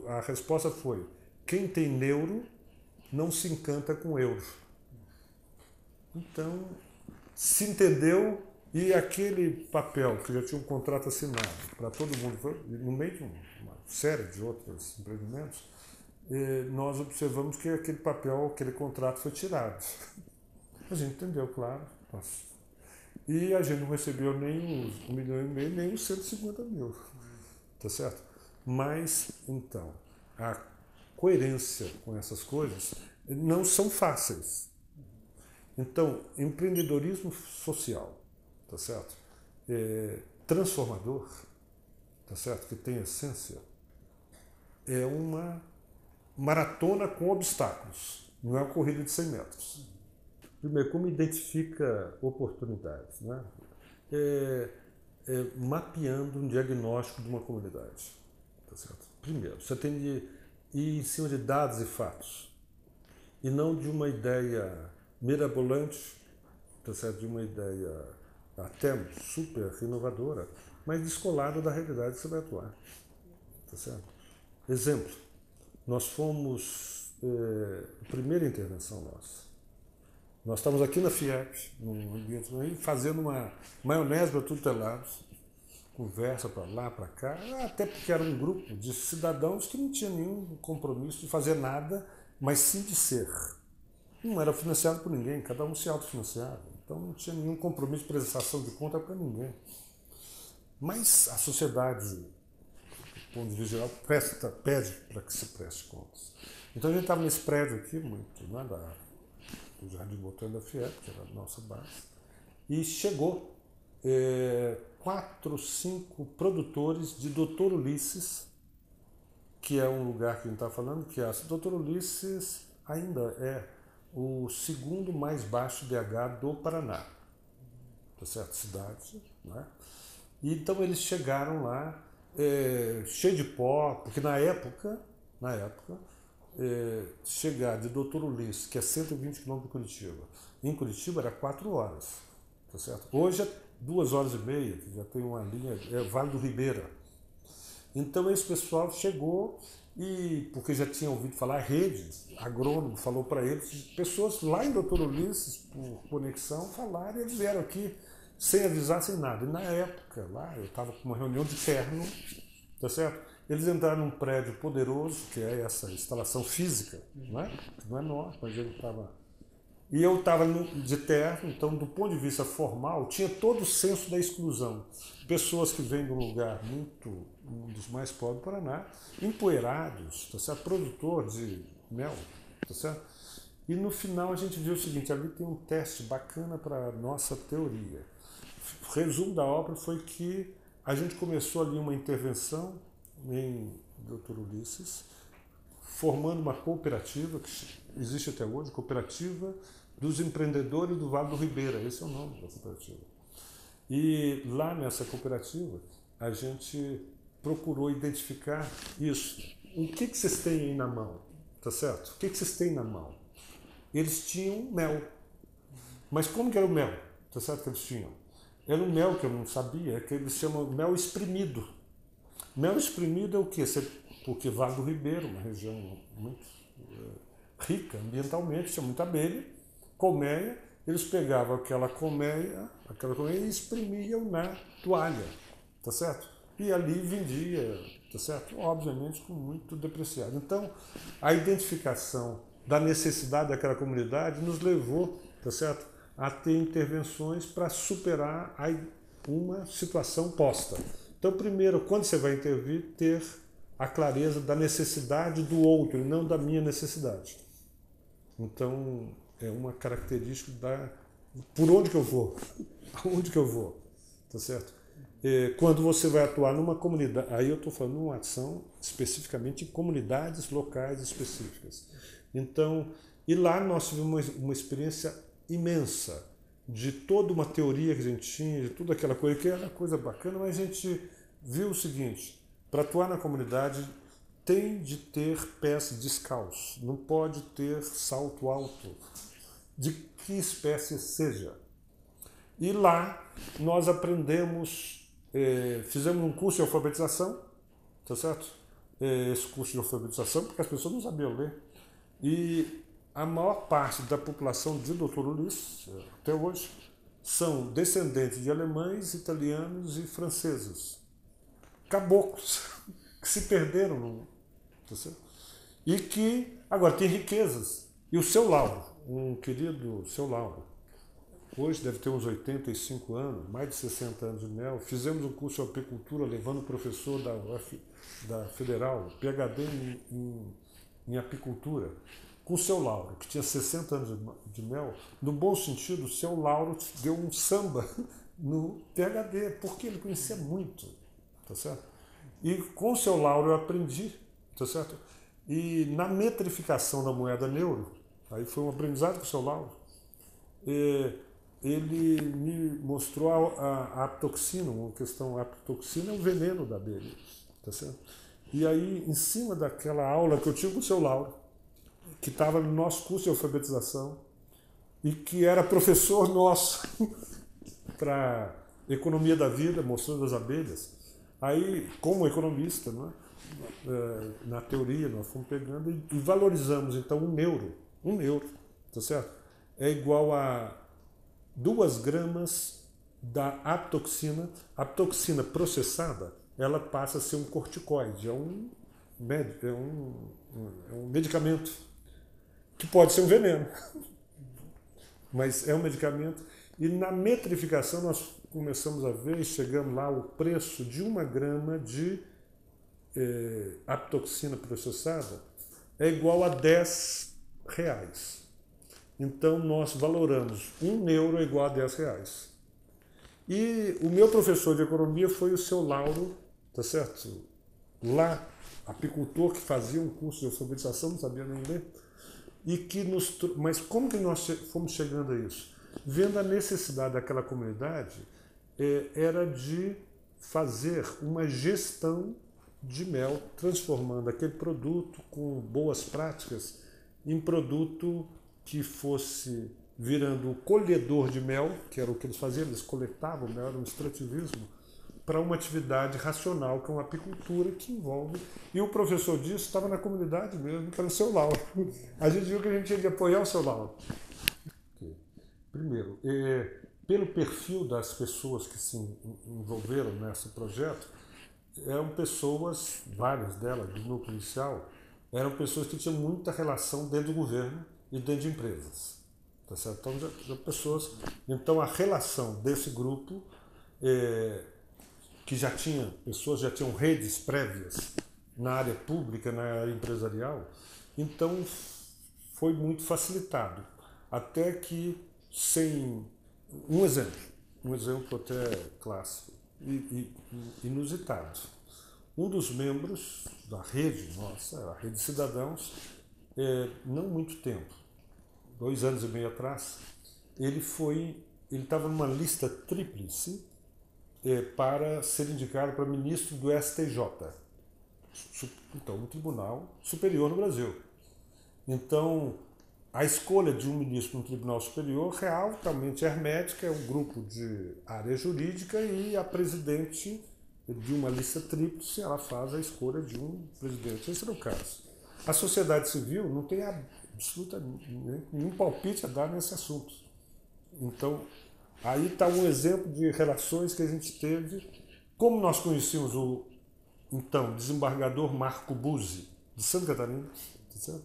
a resposta foi: quem tem neuro não se encanta com euro. Então, se entendeu, e aquele papel que já tinha um contrato assinado para todo mundo, no meio de uma série de outros empreendimentos, nós observamos que aquele papel, aquele contrato foi tirado. A gente entendeu, claro. Nossa. E a gente não recebeu nem os 1,5 milhão, nem os 150 mil. Tá certo? Mas, então, a coerência com essas coisas não são fáceis. Então, empreendedorismo social, tá certo? Transformador, tá certo? Que tem essência, é uma maratona com obstáculos, não é uma corrida de 100 metros. Primeiro, como identifica oportunidades, né? Mapeando um diagnóstico de uma comunidade, tá certo? Primeiro, você tem de ir em cima de dados e fatos, e não de uma ideia mirabolante, tá certo? De uma ideia até super inovadora, mas descolada da realidade que você vai atuar, tá certo? Exemplo, nós fomos, a primeira intervenção nossa, nós estávamos aqui na FIEP, num ambiente, fazendo uma maionese para tudo telado, conversa para lá, para cá, até porque era um grupo de cidadãos que não tinha nenhum compromisso de fazer nada, mas sim de ser. Não era financiado por ninguém, cada um se autofinanciava, então não tinha nenhum compromisso de prestação de conta para ninguém. Mas a sociedade, do ponto de vista geral, pede para que se preste contas. Então a gente estava nesse prédio aqui, muito, né, do Jardim Botânico da FIEP, que era a nossa base, e chegou 4, 5 produtores de Doutor Ulisses, que é um lugar que a gente está falando, que é Doutor Ulisses ainda é o segundo mais baixo DH do Paraná, tá certo? Cidade, né? E então eles chegaram lá, cheio de pó, porque na época, chegar de Doutor Ulisses, que é 120 km de Curitiba, em Curitiba era 4 horas, tá certo? Hoje é 2 horas e meia, já tem uma linha, Vale do Ribeira. Então esse pessoal chegou e, porque já tinha ouvido falar, rede, agrônomo falou para eles, pessoas lá em Doutor Ulisses, por conexão, falaram, e eles vieram aqui sem avisar, sem nada. E na época, lá, eu estava com uma reunião de terno, tá certo? Eles entraram num prédio poderoso, que é essa instalação física, né? Não é nossa, mas ele estava... E eu estava de terno, então, do ponto de vista formal, tinha todo o senso da exclusão. Pessoas que vêm de um lugar um dos mais pobres do Paraná, empoeirados, tá certo? Produtor de mel, tá certo? E no final a gente viu o seguinte, ali tem um teste bacana para a nossa teoria. O resumo da obra foi que a gente começou ali uma intervenção em Doutor Ulisses, formando uma cooperativa, que existe até hoje, Cooperativa dos Empreendedores do Vale do Ribeira, esse é o nome da cooperativa. E lá nessa cooperativa, a gente procurou identificar isso. O que vocês têm aí na mão? Tá certo? O que vocês têm na mão? Eles tinham mel. Mas como que era o mel? Tá certo que eles tinham? Era um mel que eu não sabia, que eles chamam mel espremido. Mel espremido é o quê? Porque Vale do Ribeiro, uma região muito rica ambientalmente, tinha muita abelha, colmeia, eles pegavam aquela colmeia e espremiam na toalha, tá certo? E ali vendia, tá certo? Obviamente com muito depreciado. Então, a identificação da necessidade daquela comunidade nos levou, tá certo, a ter intervenções para superar uma situação posta. Então, primeiro, quando você vai intervir, ter a clareza da necessidade do outro e não da minha necessidade. Então, é uma característica por onde que eu vou, aonde que eu vou, tá certo? Quando você vai atuar numa comunidade, aí eu estou falando de uma ação especificamente em comunidades locais específicas. Então, e lá nós tivemos uma experiência imensa de toda uma teoria que a gente tinha, de toda aquela coisa, que era coisa bacana, mas a gente viu o seguinte: para atuar na comunidade tem de ter pés descalços, não pode ter salto alto, de que espécie seja. E lá nós aprendemos, fizemos um curso de alfabetização, tá certo? Esse curso de alfabetização, porque as pessoas não sabiam ler. E a maior parte da população de Dr. Ulisses, até hoje, são descendentes de alemães, italianos e franceses. Caboclos, que se perderam, tá certo? E que agora tem riquezas. E o seu Lauro, um querido seu Lauro, hoje deve ter uns 85 anos, mais de 60 anos de mel. Fizemos um curso de apicultura levando o professor da Federal, PhD em apicultura, com o seu Lauro, que tinha 60 anos de mel. No bom sentido, o seu Lauro deu um samba no PhD, porque ele conhecia muito, tá certo? E com o seu Lauro eu aprendi, tá certo? E na metrificação da moeda euro, aí foi um aprendizado com o seu Lauro, ele me mostrou a aptoxina, uma questão, a aptoxina é o veneno da abelha, tá certo? E aí, em cima daquela aula que eu tive com o seu Lauro, que estava no nosso curso de alfabetização, e que era professor nosso para economia da vida, mostrando as abelhas, aí, como economista, não é? Na teoria, nós fomos pegando e valorizamos, então, um euro, tá certo? É igual a 2 gramas da aptoxina. A aptoxina processada, ela passa a ser um corticoide, é um medicamento, que pode ser um veneno, mas é um medicamento. E na metrificação nós começamos a ver, e chegamos lá, o preço de 1 grama de aptoxina processada é igual a R$10. Então nós valoramos 1 euro é igual a R$10. E o meu professor de economia foi o seu Lauro, tá certo? Lá, apicultor que fazia um curso de alfabetização, não sabia nem ler, e que mas como que nós fomos chegando a isso? Vendo a necessidade daquela comunidade, era de fazer uma gestão de mel, transformando aquele produto com boas práticas em produto que fosse virando o colhedor de mel, que era o que eles faziam, eles coletavam mel, era um extrativismo, para uma atividade racional, que é uma apicultura que envolve... E o professor disso estava na comunidade mesmo, que era o seu Lauro. A gente viu que a gente tinha que apoiar o seu Lauro. Primeiro, pelo perfil das pessoas que se envolveram nesse projeto, eram pessoas, várias delas, do núcleo inicial, eram pessoas que tinham muita relação dentro do governo e dentro de empresas. Tá certo? Então, então, a relação desse grupo, que pessoas já tinham redes prévias na área pública, na área empresarial, então foi muito facilitado. Até que, um exemplo até clássico e inusitado. Um dos membros da rede nossa, a Rede Cidadãos, não muito tempo, 2 anos e meio atrás, ele estava numa lista tríplice para ser indicado para ministro do STJ, então um tribunal superior no Brasil. Então, a escolha de um ministro no Tribunal Superior é altamente hermética, é um grupo de área jurídica e a presidente de uma lista tríplice, ela faz a escolha de um presidente. Esse era o caso. A sociedade civil não tem absolutamente nenhum palpite a dar nesse assunto. Então, aí está um exemplo de relações que a gente teve. Como nós conhecíamos o, então, desembargador Marco Buzzi, de Santa Catarina, certo?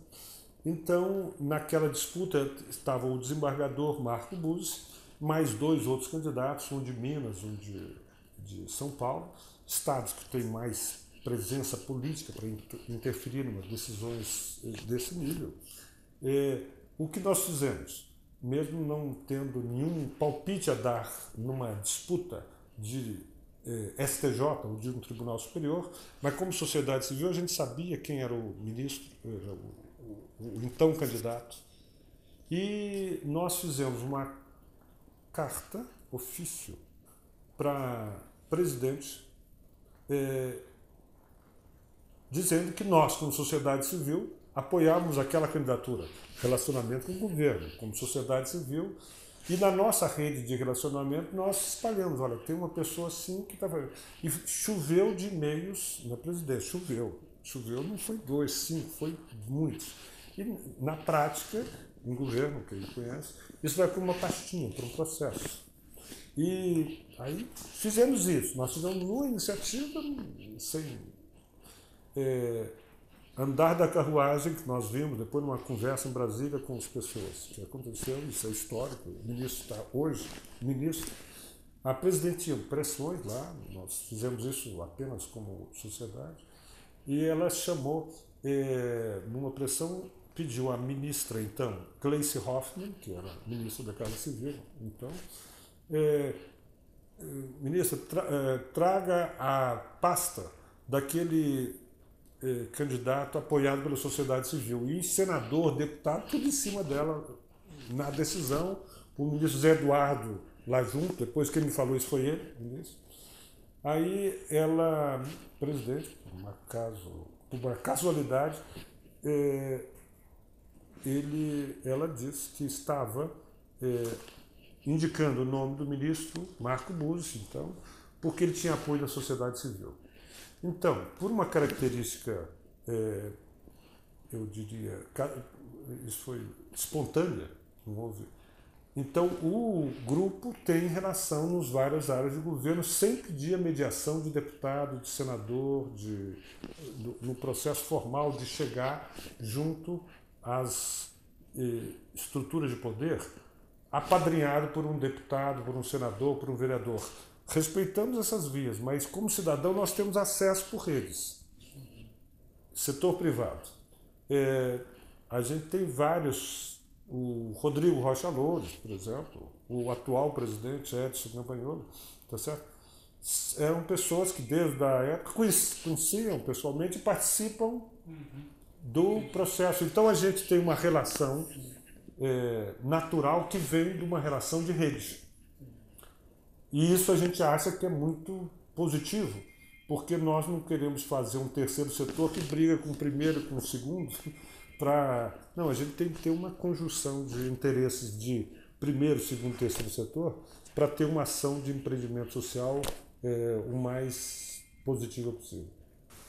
Então, naquela disputa estava o desembargador Marco Buzzi, mais 2 outros candidatos, um de Minas, um de São Paulo, estados que têm mais presença política para interferir em decisões desse nível. O que nós fizemos, mesmo não tendo nenhum palpite a dar numa disputa de STJ ou de um tribunal superior, mas como sociedade civil a gente sabia quem era o ministro, o então candidato, e nós fizemos uma carta, ofício, para presidente, dizendo que nós, como sociedade civil, apoiávamos aquela candidatura, relacionamento com o governo, como sociedade civil, e na nossa rede de relacionamento nós espalhamos, olha, tem uma pessoa assim que estava... E choveu de e-mails na presidência, choveu, não foi 2, 5, foi muitos. E na prática, em governo, que ele conhece, isso vai para uma pastinha, para um processo. E aí fizemos isso, nós fizemos uma iniciativa sem andar da carruagem, que nós vimos depois numa conversa em Brasília com as pessoas, que aconteceu, isso é histórico, o ministro está hoje, a presidente tinha pressões lá, nós fizemos isso apenas como sociedade, e ela chamou, numa pressão, pediu à ministra, então, Gleisi Hoffmann, que era ministra da Casa Civil, então, ministra, traga a pasta daquele candidato apoiado pela sociedade civil, e senador, deputado, tudo em cima dela na decisão, o ministro Zé Eduardo lá junto, depois quem me falou isso foi ele, ministro. Aí ela, presidente, por uma casualidade, ela disse que estava indicando o nome do ministro Marco Buzzi, então, porque ele tinha apoio da sociedade civil. Então, por uma característica, eu diria, isso foi espontânea, não houve. Então, o grupo tem relação nas várias áreas de governo, sem pedir a mediação de deputado, de senador, no processo formal de chegar junto às estruturas de poder, apadrinhado por um deputado, por um senador, por um vereador. Respeitamos essas vias, mas como cidadão nós temos acesso por redes. Setor privado. A gente tem vários, o Rodrigo Rocha Loures, por exemplo, o atual presidente Edson Campagnolo, tá certo? Eram pessoas que desde a época conheciam pessoalmente e participam do processo. Então a gente tem uma relação natural que vem de uma relação de rede. E isso a gente acha que é muito positivo, porque nós não queremos fazer um terceiro setor que briga com o primeiro e com o segundo. Não, a gente tem que ter uma conjunção de interesses de primeiro, segundo e terceiro setor para ter uma ação de empreendimento social o mais positiva possível.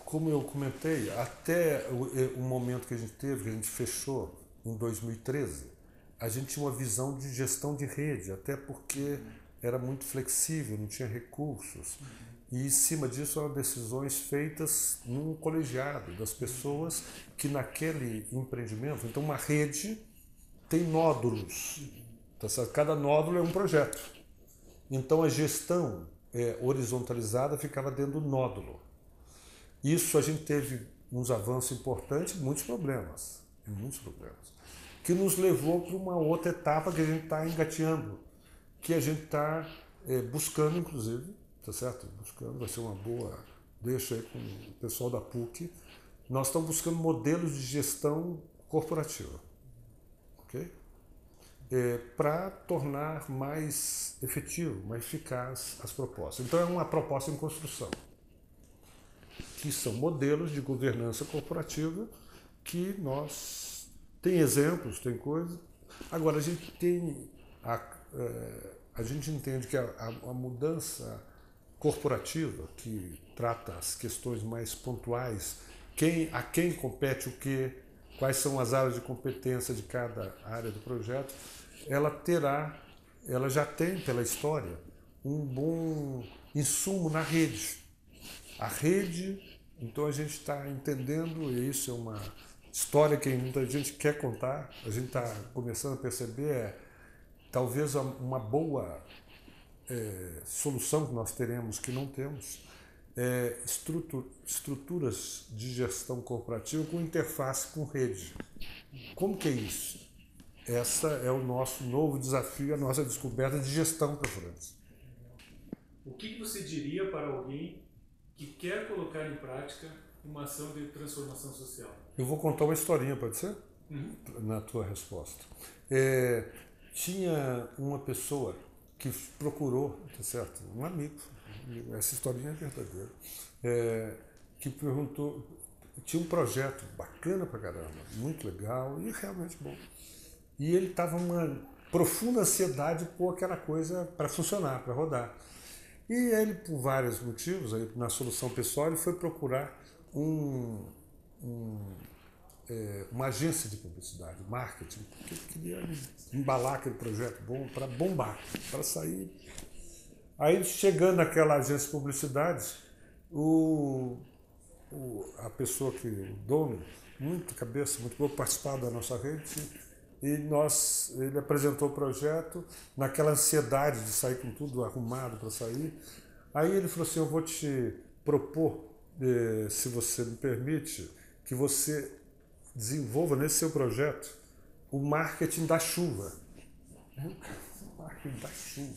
Como eu comentei, até o momento que a gente fechou em 2013, a gente tinha uma visão de gestão de rede, até porque era muito flexível, não tinha recursos. E em cima disso eram decisões feitas num colegiado das pessoas que naquele empreendimento, então uma rede tem nódulos, tá certo? Cada nódulo é um projeto. Então a gestão horizontalizada ficava dentro do nódulo. Isso a gente teve uns avanços importantes, muitos problemas, que nos levou para uma outra etapa que a gente está engateando, que a gente está buscando, inclusive, tá certo? Buscando, vai ser uma boa, deixa aí com o pessoal da PUC, nós estamos buscando modelos de gestão corporativa, ok? Para tornar mais efetivo, mais eficaz as propostas. Então é uma proposta em construção, que são modelos de governança corporativa que nós... Tem exemplos, tem coisa. Agora, a gente tem... A gente entende que a mudança corporativa, que trata as questões mais pontuais, a quem compete o quê, quais são as áreas de competência de cada área do projeto, ela já tem, pela história, um bom insumo na rede. A rede, então a gente está entendendo, e isso é uma história que muita gente quer contar, a gente está começando a perceber, talvez uma boa solução que nós teremos, que não temos, estruturas de gestão corporativa com interface com rede. Como que é isso? Essa é o nosso novo desafio, a nossa descoberta de gestão para a França. O que você diria para alguém que quer colocar em prática uma ação de transformação social? Eu vou contar uma historinha, pode ser? Na tua resposta. Tinha uma pessoa que procurou, tá certo? Um amigo, essa historinha é verdadeira, que perguntou, tinha um projeto bacana pra caramba, muito legal e realmente bom. E ele estava uma profunda ansiedade por aquela coisa para funcionar, para rodar. E ele, por vários motivos, aí, na solução pessoal, ele foi procurar uma agência de publicidade, marketing, porque ele queria embalar aquele projeto bom para bombar, para sair. Aí, chegando naquela agência de publicidade, a pessoa o dono, muito cabeça, muito boa, participava da nossa rede, e ele apresentou o projeto naquela ansiedade de sair com tudo arrumado para sair. Aí ele falou assim, eu vou te propor, se você me permite, que você desenvolva nesse seu projeto o marketing da chuva. O marketing da chuva?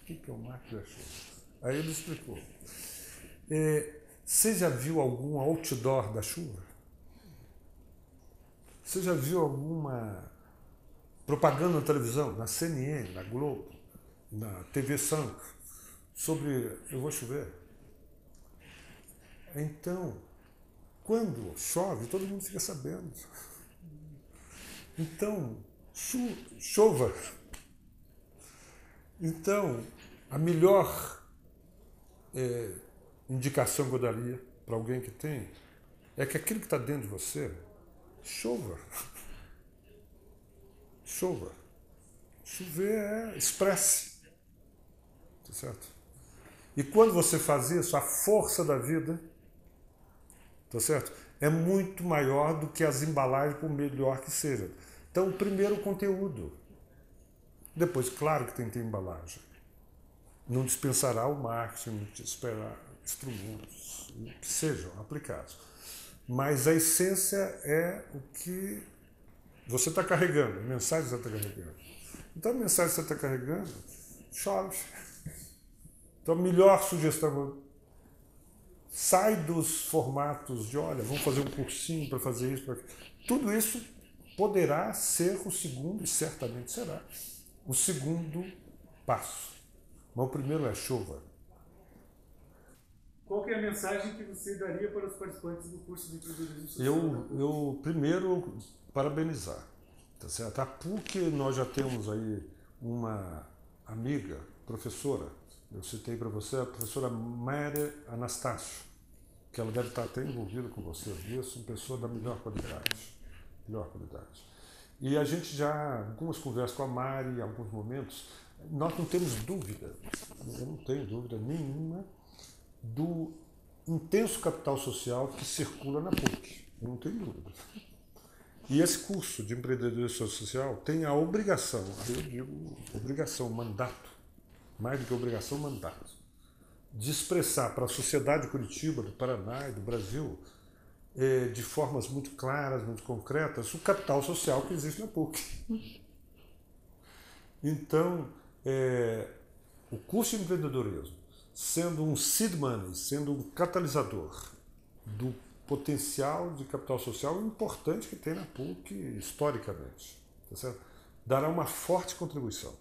O que é o marketing da chuva? Aí ele explicou. Você já viu algum outdoor da chuva? Você já viu alguma propaganda na televisão, na CNN, na Globo, na TV Santos, sobre eu vou chover? Então, quando chove, todo mundo fica sabendo. Então, chova. Então, a melhor indicação que eu daria para alguém que tem é que aquilo que está dentro de você chova. Chova. Chover é expresse. Tá certo? E quando você faz isso, a força da vida, tá certo? É muito maior do que as embalagens, por melhor que seja. Então, primeiro o conteúdo. Depois, claro que tem que ter embalagem. Não dispensará o marketing, não dispensará instrumentos que sejam aplicados. Mas a essência é o que você está carregando, a mensagem que você está carregando. Então a mensagem que você está carregando, chove. Então a melhor sugestão, sai dos formatos de, olha, vamos fazer um cursinho para fazer isso, tudo isso poderá ser o segundo, e certamente será, o segundo passo. Mas o primeiro é chova. Qual que é a mensagem que você daria para os participantes do curso de empreendedorismo social? Eu primeiro, parabenizar. Tá certo? A PUC, nós já temos aí uma amiga, professora, eu citei para você, a professora Maria Anastácio, que ela deve estar até envolvida com você nisso, uma pessoa da melhor qualidade. Melhor qualidade. E a gente já, algumas conversas com a Mari, em alguns momentos, nós não temos dúvida, eu não tenho dúvida nenhuma, do intenso capital social que circula na PUC. Eu não tenho dúvida. E esse curso de empreendedorismo social tem a obrigação, eu digo obrigação, mandato, mais do que obrigação, mandato, de expressar para a sociedade de Curitiba, do Paraná e do Brasil, de formas muito claras, muito concretas, o capital social que existe na PUC. Então, o curso de empreendedorismo, sendo um seed money, sendo um catalisador do potencial de capital social importante que tem na PUC historicamente, tá certo? Dará uma forte contribuição.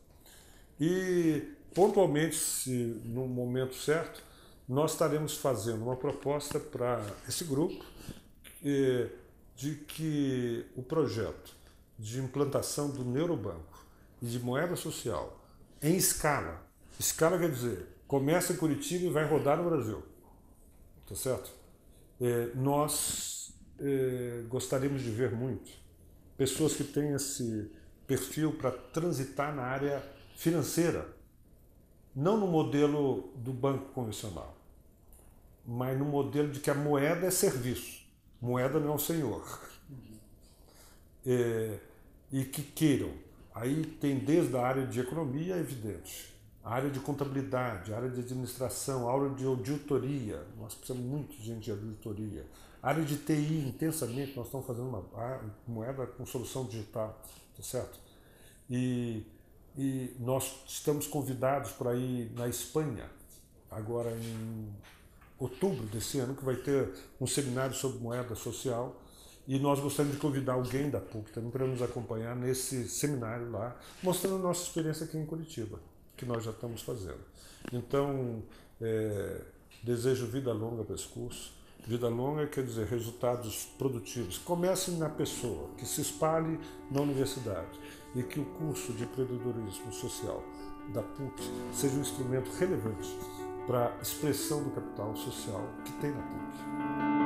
E, pontualmente, se no momento certo, nós estaremos fazendo uma proposta para esse grupo de que o projeto de implantação do neurobanco e de moeda social em escala quer dizer, começa em Curitiba e vai rodar no Brasil, tá certo? Nós gostaríamos de ver muito pessoas que têm esse perfil para transitar na área financeira, não no modelo do banco convencional, mas no modelo de que a moeda é serviço, moeda não é o senhor. E que queiram, aí tem desde a área de economia, é evidente, a área de contabilidade, a área de administração, a área de auditoria, nós precisamos muito de gente de auditoria, a área de TI, intensamente, nós estamos fazendo uma moeda com solução digital, tá certo? E nós estamos convidados para ir na Espanha, agora em outubro desse ano, que vai ter um seminário sobre moeda social, e nós gostaríamos de convidar alguém da PUC também para nos acompanhar nesse seminário lá, mostrando a nossa experiência aqui em Curitiba, que nós já estamos fazendo. Então, desejo vida longa para esse curso. Vida longa quer dizer resultados produtivos. Comecem na pessoa, que se espalhe na universidade e que o curso de empreendedorismo social da PUC seja um instrumento relevante para a expressão do capital social que tem na PUC.